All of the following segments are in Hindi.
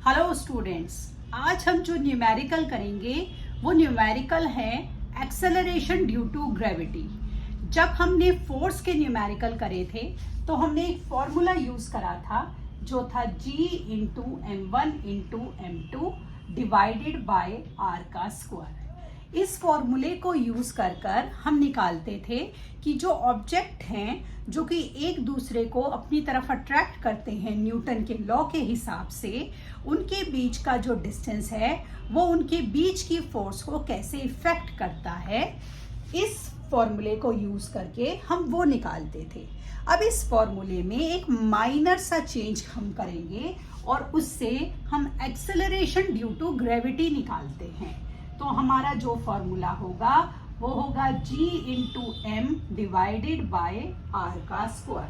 हेलो स्टूडेंट्स, आज हम जो न्यूमेरिकल करेंगे वो न्यूमेरिकल है एक्सेलरेशन ड्यू टू ग्रेविटी। जब हमने फोर्स के न्यूमेरिकल करे थे तो हमने एक फॉर्मूला यूज करा था जो था G into M1 into M2 divided by R का स्क्वायर। इस फॉर्मूले को यूज कर हम निकालते थे कि जो ऑब्जेक्ट हैं जो कि एक दूसरे को अपनी तरफ अट्रैक्ट करते हैं न्यूटन के लॉ के हिसाब से, उनके बीच का जो डिस्टेंस है वो उनके बीच की फोर्स को कैसे इफेक्ट करता है। इस फॉर्मूले को यूज करके हम वो निकालते थे। अब इस फॉर्मूले में एक माइनर सा चेंज हम करेंगे और उससे हम एक्सेलरेशन ड्यू टू ग्रेविटी निकालते हैं। तो हमारा जो फॉर्मूला होगा वो होगा G into M divided by R का स्क्वायर।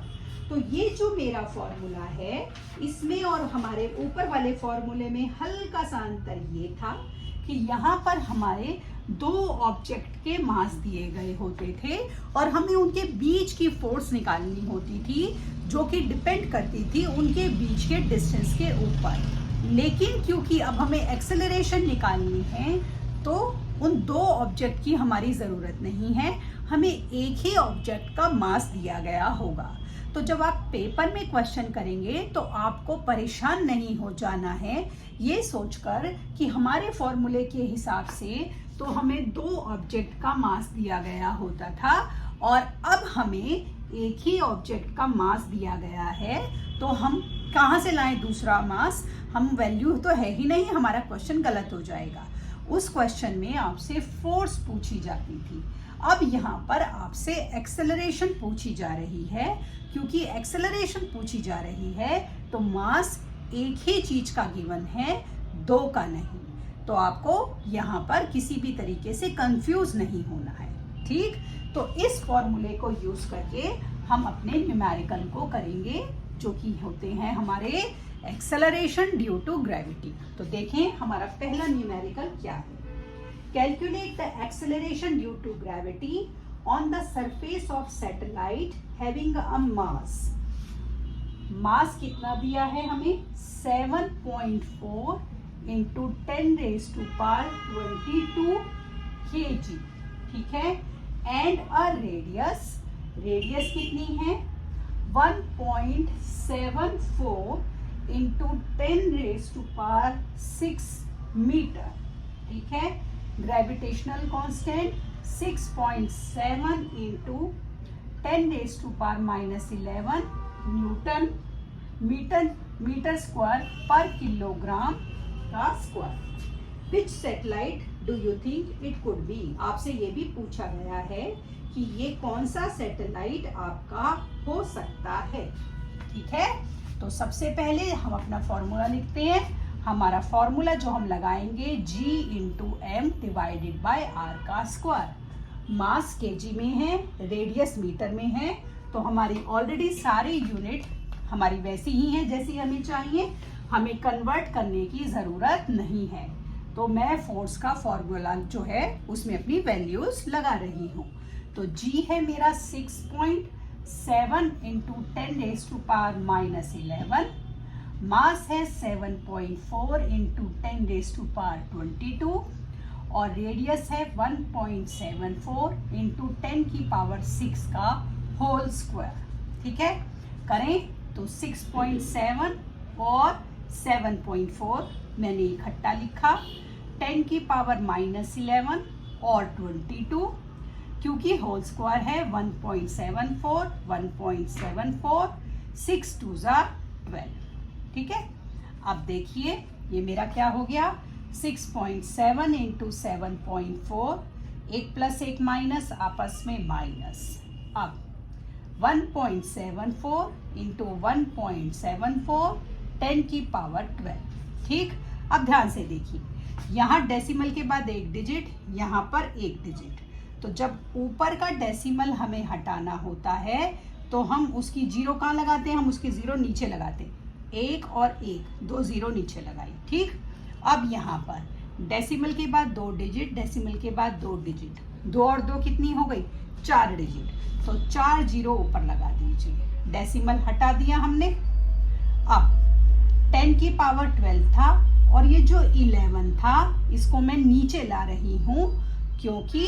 तो ये जो मेरा फॉर्मूला है इसमें और हमारे ऊपर वाले फॉर्मूले में हल्का सा अंतर ये था कि यहाँ पर हमारे दो ऑब्जेक्ट के मास दिए गए होते थे और हमें उनके बीच की फोर्स निकालनी होती थी जो कि डिपेंड करती थी उनके बीच के डिस्टेंस के ऊपर। लेकिन क्योंकि अब हमें एक्सेलरेशन निकालनी है तो उन दो ऑब्जेक्ट की हमारी ज़रूरत नहीं है, हमें एक ही ऑब्जेक्ट का मास दिया गया होगा। तो जब आप पेपर में क्वेश्चन करेंगे तो आपको परेशान नहीं हो जाना है ये सोचकर कि हमारे फॉर्मूले के हिसाब से तो हमें दो ऑब्जेक्ट का मास दिया गया होता था और अब हमें एक ही ऑब्जेक्ट का मास दिया गया है, तो हम कहाँ से लाएं दूसरा मास। हम वैल्यू तो है ही नहीं, हमारा क्वेश्चन गलत हो जाएगा। उस क्वेश्चन में आपसे फोर्स पूछी जाती थी, अब यहाँ पर आपसे एक्सेलरेशन पूछी जा रही है। क्योंकि एक्सेलरेशन पूछी जा रही है तो मास एक ही चीज का गिवन है, दो का नहीं। तो आपको यहाँ पर किसी भी तरीके से कंफ्यूज नहीं होना है, ठीक। तो इस फॉर्मूले को यूज करके हम अपने न्यूमेरिकल को करेंगे जो कि होते हैं हमारे एक्सेलरेशन ड्यू टू ग्रेविटी। तो देखें हमारा पहला न्यूमेरिकल क्या है। Calculate the acceleration due to gravity on the surface of satellite having a mass. Mass कितना दिया है हमें 7.4 इंटू 10⁻22 kg, ठीक है। एंड अ रेडियस, रेडियस कितनी है 1.74 इंटू 10⁻6 मीटर, ठीक है। Gravitational constant 6.7 into 10⁻11 newton metre square पर किलोग्राम का square. Which satellite do you think it could be. आपसे ये भी पूछा गया है कि ये कौन सा सैटेलाइट आपका हो सकता है, ठीक है। तो सबसे पहले हम अपना फॉर्मूला लिखते हैं। हमारा फॉर्मूला जो हम लगाएंगे G into M divided by R का स्क्वायर। मास केजी में है, रेडियस मीटर में है, तो हमारी ऑलरेडी सारी यूनिट हमारी वैसी ही है जैसी हमें चाहिए, हमें कन्वर्ट करने की ज़रूरत नहीं है। तो मैं फोर्स का फॉर्मूला जो है उसमें अपनी वैल्यूज लगा रही हूँ। तो G है मेरा 6.7 इंटू 10⁻11, मास है 7.4 इंटू 10⁻22 और रेडियस है 1.74 इंटू 10⁻6 का होल स्क्वायर, ठीक है। करें तो 6.7 और 7.4 मैंने इकट्ठा लिखा, 10⁻11 और 22 क्योंकि होल स्क्वायर है 1.74 1.74 6 2 12, ठीक है। अब देखिए ये मेरा क्या हो गया 6.7 इंटू 7.4, एक प्लस एक माइनस आपस में माइनस। अब 1.74 इंटू 1.74 10⁻12, ठीक। अब ध्यान से देखिए यहाँ डेसिमल के बाद एक डिजिट, यहाँ पर एक डिजिट। तो जब ऊपर का डेसिमल हमें हटाना होता है तो हम उसकी जीरो कहाँ लगाते हैं, हम उसकी जीरो नीचे लगाते हैं। एक और एक, दो जीरो नीचे लगाई, ठीक। अब यहाँ पर डेसिमल के बाद दो डिजिट, डेसिमल के बाद दो डिजिट, दो और दो कितनी हो गई 4 डिजिट, तो 4 जीरो ऊपर लगा दीजिए। डेसिमल हटा दिया हमने। अब 10 की पावर 12 था, और ये जो 11 था इसको मैं नीचे ला रही हूँ क्योंकि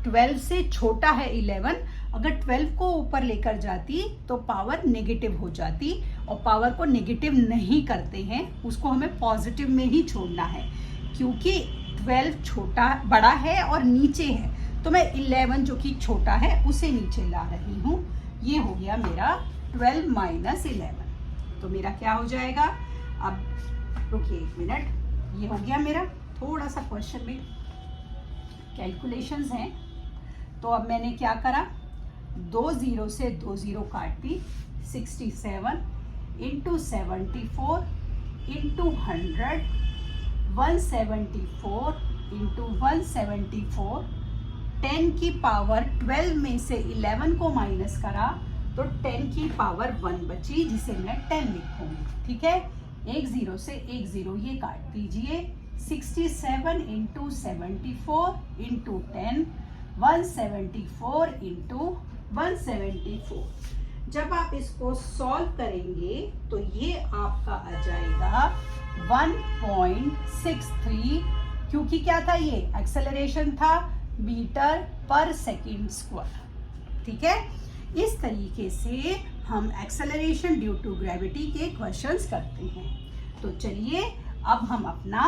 12 से छोटा है 11। अगर 12 को ऊपर लेकर जाती तो पावर नेगेटिव हो जाती, और पावर को नेगेटिव नहीं करते हैं, उसको हमें पॉजिटिव में ही छोड़ना है। क्योंकि 12 बड़ा है और नीचे है, तो मैं 11 जो कि छोटा है उसे नीचे ला रही हूँ। ये हो गया मेरा 12 माइनस 11। तो मेरा क्या हो जाएगा, अब रुकिए एक मिनट, ये हो गया मेरा। थोड़ा सा क्वेश्चन में कैलकुलेशंस हैं, तो अब मैंने क्या करा, 2 0 से 2 0 काट दी। 67 इंटू 74 इंटू 100, 174 इंटू 174, 10 की पावर 12 में से 11 को माइनस करा तो 10 की पावर 1 बची, जिसे मैं 10 लिखूंगी। ठीक है, एक 0 से एक 0 ये काट दीजिए। 67 इंटू 74 इंटू 10, 174 इंटू 174। जब आप इसको सॉल्व करेंगे तो ये आपका आ जाएगा 1.63, क्योंकि क्या था, ये एक्सेलरेशन था मीटर पर सेकंड स्क्वायर। ठीक है, इस तरीके से हम एक्सेलरेशन ड्यू टू ग्रेविटी के क्वेश्चंस करते हैं। तो चलिए अब हम अपना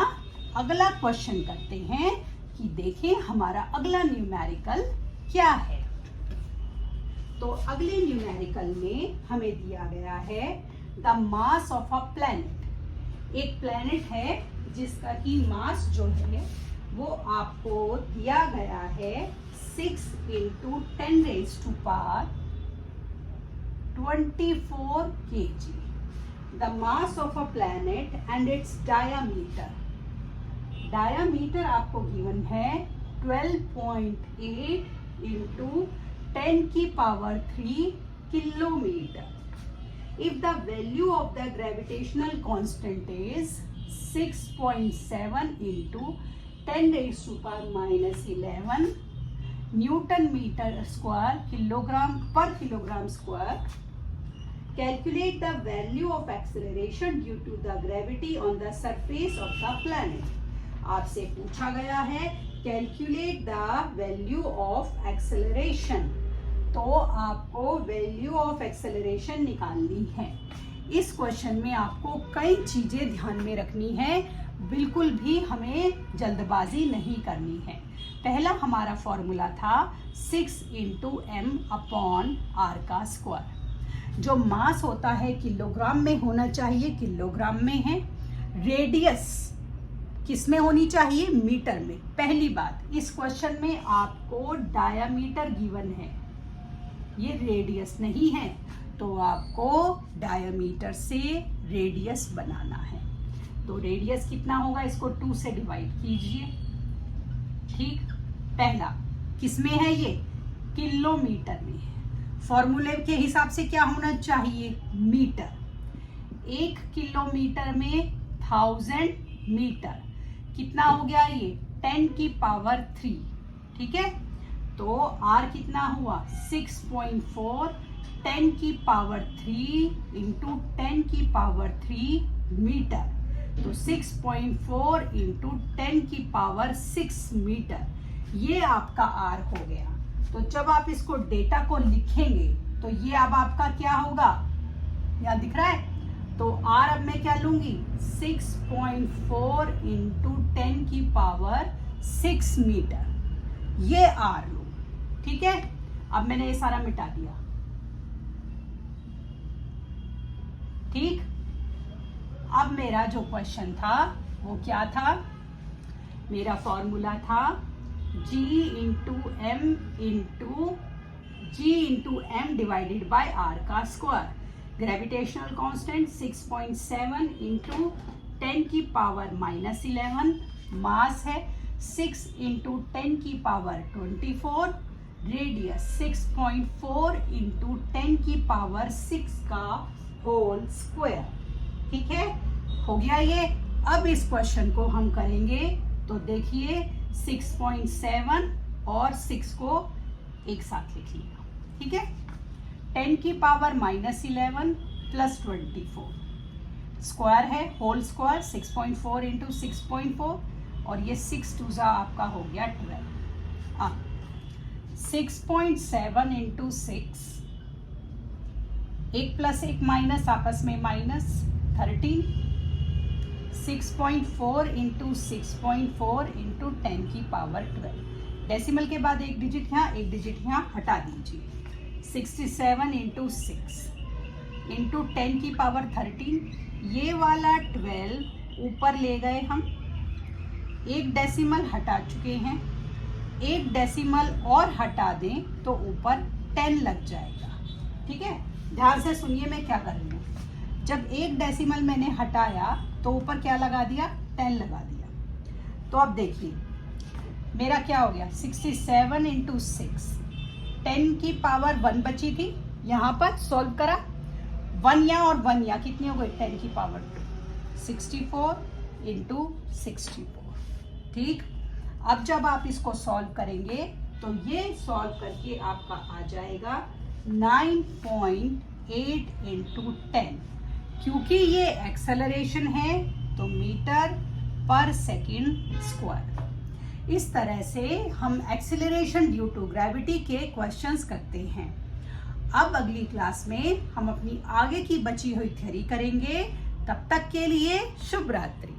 अगला क्वेश्चन करते हैं कि देखें हमारा अगला न्यूमेरिकल क्या है। तो अगले न्यूमेरिकल में हमें दिया गया है the mass of a planet. एक प्लैनेट है जिसका की मास जो है वो आपको दिया गया है 6 into 10 raise to power 24 kg। The mass of a planet and its diameter। Diameter आपको गिवन है 12.8 इंटू 10 की power 3 kilometre. If the value of the gravitational constant is 6.7 into 10 raised to power minus 11 newton metre square kilogram per kilogram square, calculate the value of acceleration due to the gravity on the surface of the planet। आपसे पूछा गया है calculate the value of acceleration, तो आपको वैल्यू ऑफ एक्सेलरेशन निकालनी है। इस क्वेश्चन में आपको कई चीजें ध्यान में रखनी है, बिल्कुल भी हमें जल्दबाजी नहीं करनी है। पहला हमारा फॉर्मूला था 6 इंटू m अपॉन r का स्क्वायर। जो मास होता है किलोग्राम में होना चाहिए, किलोग्राम में है। रेडियस किस में होनी चाहिए, मीटर में। पहली बात, इस क्वेश्चन में आपको डायामीटर गिवन है, ये रेडियस नहीं है, तो आपको डायामीटर से रेडियस बनाना है। तो रेडियस कितना होगा, इसको 2 से डिवाइड कीजिए। ठीक, पहला किस में है, ये किलोमीटर में है। फॉर्मूले के हिसाब से क्या होना चाहिए, मीटर। 1 किलोमीटर में 1000 मीटर, कितना हो गया ये 10 की पावर 3। ठीक है, तो r कितना हुआ 6.4, 10 की पावर 3 इंटू 10 की पावर 3 मीटर। तो 6.4 इंटू 10 की पावर 6 मीटर, ये आपका r हो गया। तो जब आप इसको डेटा को लिखेंगे तो ये अब आपका क्या होगा, यहाँ दिख रहा है, तो r अब मैं क्या लूंगी 6.4 इंटू 10 की पावर 6 मीटर, ये r लूं। ठीक है, अब मैंने ये सारा मिटा दिया। ठीक, अब मेरा जो क्वेश्चन था वो क्या था, मेरा फॉर्मूला था g into m divided by r का स्क्वायर। ग्रेविटेशनल कांस्टेंट 6.7 इंटू 10 की पावर माइनस 11, मास है 6 इंटू 10 की पावर 24, रेडियस 6.4 इंटू 10 की पावर 6 का होल स्क्वायर। ठीक है, हो गया ये। अब इस क्वेश्चन को हम करेंगे, तो देखिए 6.7 और 6 को एक साथ लिख लिया। ठीक है, 10 की पावर माइनस 11 प्लस 24, स्क्वायर है, होल स्क्वायर 6.4 इंटू 6.4 और ये 6 2 आपका हो गया 12। 6.7 इंटू 6, एक प्लस एक माइनस आपस में माइनस 13। 6.4 इंटू 6.4 इंटू 10 की पावर 12। डेसिमल के बाद एक डिजिट यहाँ एक डिजिट यहाँ हटा दीजिए। 67 इंटू 6 इंटू 10 की पावर 13। ये वाला 12 ऊपर ले गए हम, एक डेसिमल हटा चुके हैं, एक डेसिमल और हटा दें तो ऊपर 10 लग जाएगा। ठीक है, ध्यान से सुनिए मैं क्या कर रही हूँ। जब एक डेसिमल मैंने हटाया तो ऊपर क्या लगा दिया, 10 लगा दिया। तो अब देखिए मेरा क्या हो गया, 67 इंटू 6, 10 की पावर 1 बची थी, यहाँ पर सॉल्व करा, 1 यहाँ और 1 यहाँ, कितनी हो गई 10 की पावर 2, 64 इंटू 64। ठीक, अब जब आप इसको सॉल्व करेंगे तो ये सॉल्व करके आपका आ जाएगा 9.8 इंटू 10। क्योंकि ये एक्सेलरेशन है तो मीटर पर सेकेंड स्क्वायर। इस तरह से हम एक्सेलरेशन ड्यू टू ग्रेविटी के क्वेश्चंस करते हैं। अब अगली क्लास में हम अपनी आगे की बची हुई थ्योरी करेंगे। तब तक के लिए शुभ रात्रि।